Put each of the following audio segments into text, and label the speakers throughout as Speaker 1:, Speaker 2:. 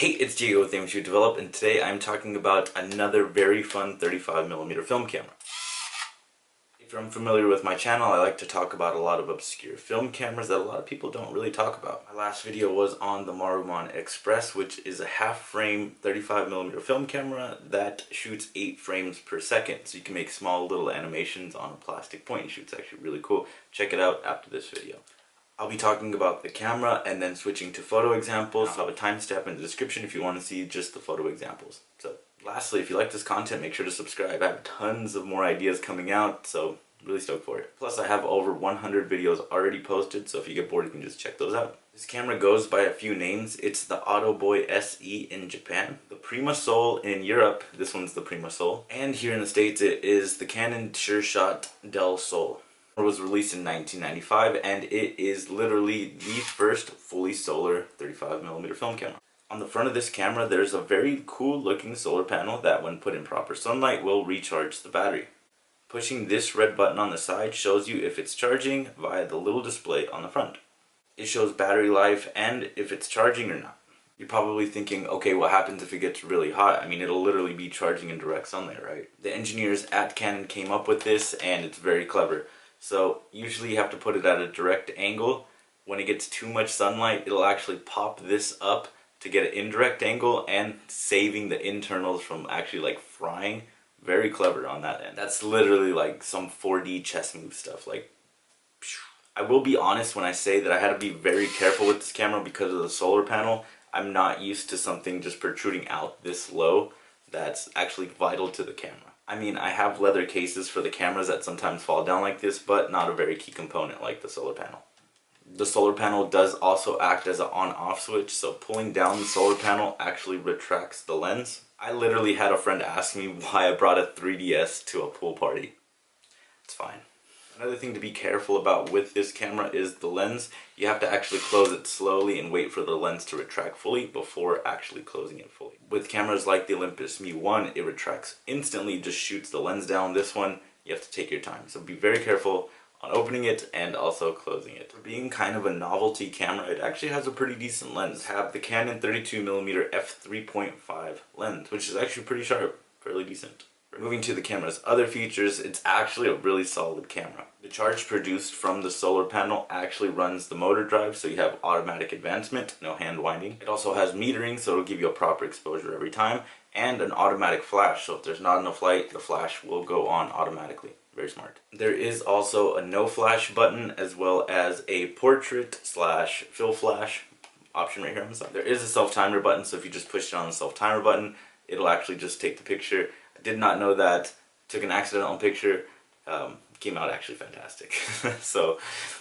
Speaker 1: Hey, it's Diego with Things You Develop, and today I'm talking about another very fun 35mm film camera. If you're unfamiliar with my channel, I like to talk about a lot of obscure film cameras that a lot of people don't really talk about. My last video was on the Maruman Express, which is a half-frame 35mm film camera that shoots 8 frames per second, so you can make small little animations on a plastic point and shoot. It's actually really cool. Check it out after this video. I'll be talking about the camera and then switching to photo examples. I'll have a timestamp in the description if you want to see just the photo examples. So lastly, if you like this content, make sure to subscribe. I have tons of more ideas coming out, so really stoked for it. Plus I have over 100 videos already posted, so if you get bored you can just check those out. This camera goes by a few names. It's the Autoboy SE in Japan, the Prima Soul in Europe, this one's the Prima Soul, and here in the States it is the Canon SureShot Del Sol. It was released in 1995 and it is literally the first fully solar 35mm film camera. On the front of this camera there's a very cool looking solar panel that when put in proper sunlight will recharge the battery. Pushing this red button on the side shows you if it's charging via the little display on the front. It shows battery life and if it's charging or not. You're probably thinking, okay, what happens if it gets really hot? I mean, it'll literally be charging in direct sunlight, right? The engineers at Canon came up with this and it's very clever. So usually you have to put it at a direct angle. When it gets too much sunlight, it'll actually pop this up to get an indirect angle and saving the internals from actually like frying. Very clever on that end. That's literally like some 4D chess move stuff. Like, I will be honest when I say that I had to be very careful with this camera because of the solar panel. I'm not used to something just protruding out this low. That's actually vital to the camera. I mean, I have leather cases for the cameras that sometimes fall down like this, but not a very key component like the solar panel. The solar panel does also act as an on-off switch, so pulling down the solar panel actually retracts the lens. I literally had a friend ask me why I brought a 3DS to a pool party. It's fine. Another thing to be careful about with this camera is the lens. You have to actually close it slowly and wait for the lens to retract fully before actually closing it fully. With cameras like the Olympus Mu1, it retracts instantly, just shoots the lens down. This one, you have to take your time. So be very careful on opening it and also closing it. For being kind of a novelty camera, it actually has a pretty decent lens. I have the Canon 32mm f3.5 lens, which is actually pretty sharp, fairly decent. Moving to the camera's other features, it's actually a really solid camera. The charge produced from the solar panel actually runs the motor drive, so you have automatic advancement, no hand winding. It also has metering, so it'll give you a proper exposure every time, and an automatic flash, so if there's not enough light, the flash will go on automatically. Very smart. There is also a no flash button as well as a portrait / fill flash option right here on the side. There is a self timer button, so if you just push down the self timer button, it'll actually just take the picture. I did not know that. Took an accidental picture. Came out actually fantastic. So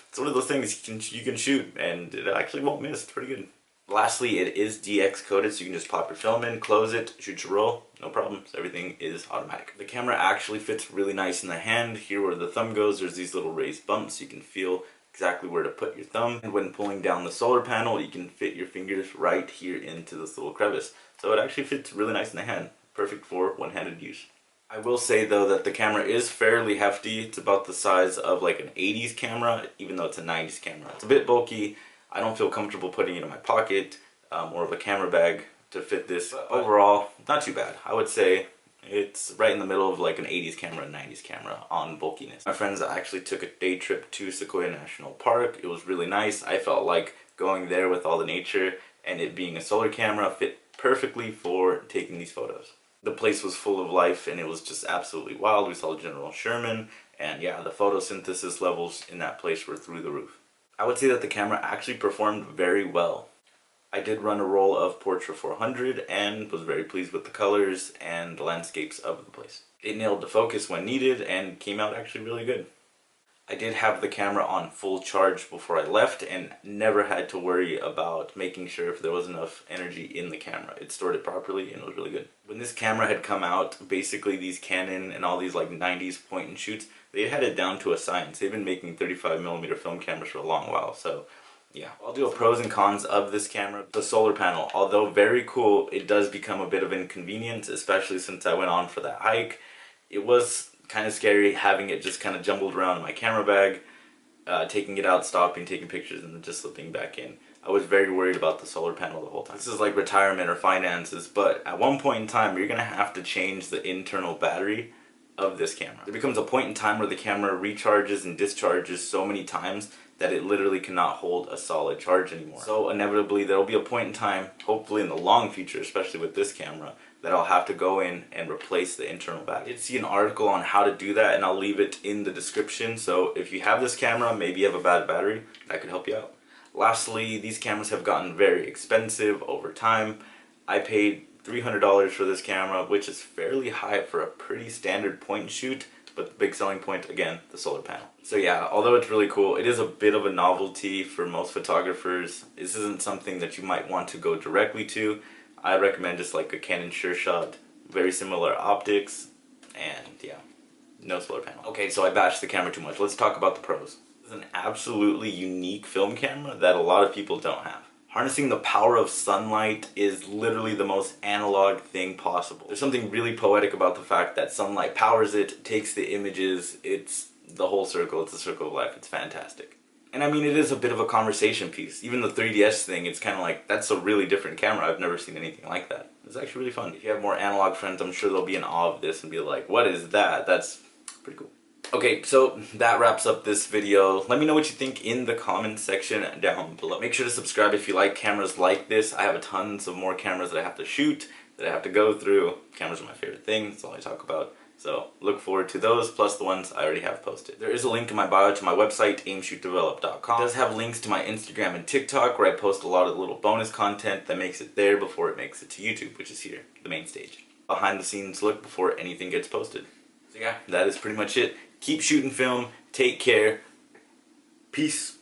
Speaker 1: it's one of those things you can shoot and it actually won't miss. It's pretty good. Lastly, it is DX coded, so you can just pop your film in, close it, shoot your roll, no problems. Everything is automatic. The camera actually fits really nice in the hand. Here where the thumb goes, there's these little raised bumps, so you can feel exactly where to put your thumb. And when pulling down the solar panel, you can fit your fingers right here into this little crevice. So it actually fits really nice in the hand. Perfect for one-handed use. I will say though that the camera is fairly hefty. It's about the size of like an 80s camera, even though it's a 90s camera. It's a bit bulky. I don't feel comfortable putting it in my pocket, more of a camera bag to fit this. But overall, not too bad. I would say it's right in the middle of like an 80s camera and 90s camera on bulkiness. My friends actually took a day trip to Sequoia National Park. It was really nice. I felt like going there with all the nature and it being a solar camera fit perfectly for taking these photos. The place was full of life and it was just absolutely wild. We saw General Sherman and yeah, the photosynthesis levels in that place were through the roof. I would say that the camera actually performed very well. I did run a roll of Portra 400 and was very pleased with the colors and the landscapes of the place. It nailed the focus when needed and came out actually really good. I did have the camera on full charge before I left and never had to worry about making sure if there was enough energy in the camera. It stored it properly and it was really good. When this camera had come out, basically these Canon and all these like 90s point and shoots, they had it down to a science. They've been making 35mm film cameras for a long while, so yeah. I'll do a pros and cons of this camera. The solar panel, although very cool, it does become a bit of an inconvenience, especially since I went on for that hike. It was kind of scary having it just kind of jumbled around in my camera bag, taking it out, stopping, taking pictures, and then just slipping back in. I was very worried about the solar panel the whole time. This is like retirement or finances, but at one point in time, you're gonna have to change the internal battery of this camera. There becomes a point in time where the camera recharges and discharges so many times that it literally cannot hold a solid charge anymore. So inevitably there'll be a point in time, hopefully in the long future, especially with this camera, that I'll have to go in and replace the internal battery. I did see an article on how to do that, and I'll leave it in the description. So if you have this camera, maybe you have a bad battery, that could help you out. Lastly, these cameras have gotten very expensive over time. I paid $300 for this camera, which is fairly high for a pretty standard point and shoot, but the big selling point, again, the solar panel. So yeah, although it's really cool, it is a bit of a novelty for most photographers. This isn't something that you might want to go directly to. I recommend just like a Canon Sure Shot, very similar optics, and yeah, no solar panel. Okay, so I bashed the camera too much. Let's talk about the pros. This is an absolutely unique film camera that a lot of people don't have. Harnessing the power of sunlight is literally the most analog thing possible. There's something really poetic about the fact that sunlight powers it, takes the images, it's the whole circle, it's the circle of life, it's fantastic. And I mean, it is a bit of a conversation piece. Even the 3DS thing, it's kind of like, that's a really different camera. I've never seen anything like that. It's actually really fun. If you have more analog friends, I'm sure they'll be in awe of this and be like, what is that? That's pretty cool. Okay, so that wraps up this video. Let me know what you think in the comment section down below. Make sure to subscribe if you like cameras like this. I have tons of more cameras that I have to shoot, that I have to go through. Cameras are my favorite thing, that's all I talk about. So look forward to those, plus the ones I already have posted. There is a link in my bio to my website, aimshootdevelop.com. It does have links to my Instagram and TikTok, where I post a lot of little bonus content that makes it there before it makes it to YouTube, which is here, the main stage. Behind the scenes look before anything gets posted. So yeah, that is pretty much it. Keep shooting film, take care, peace.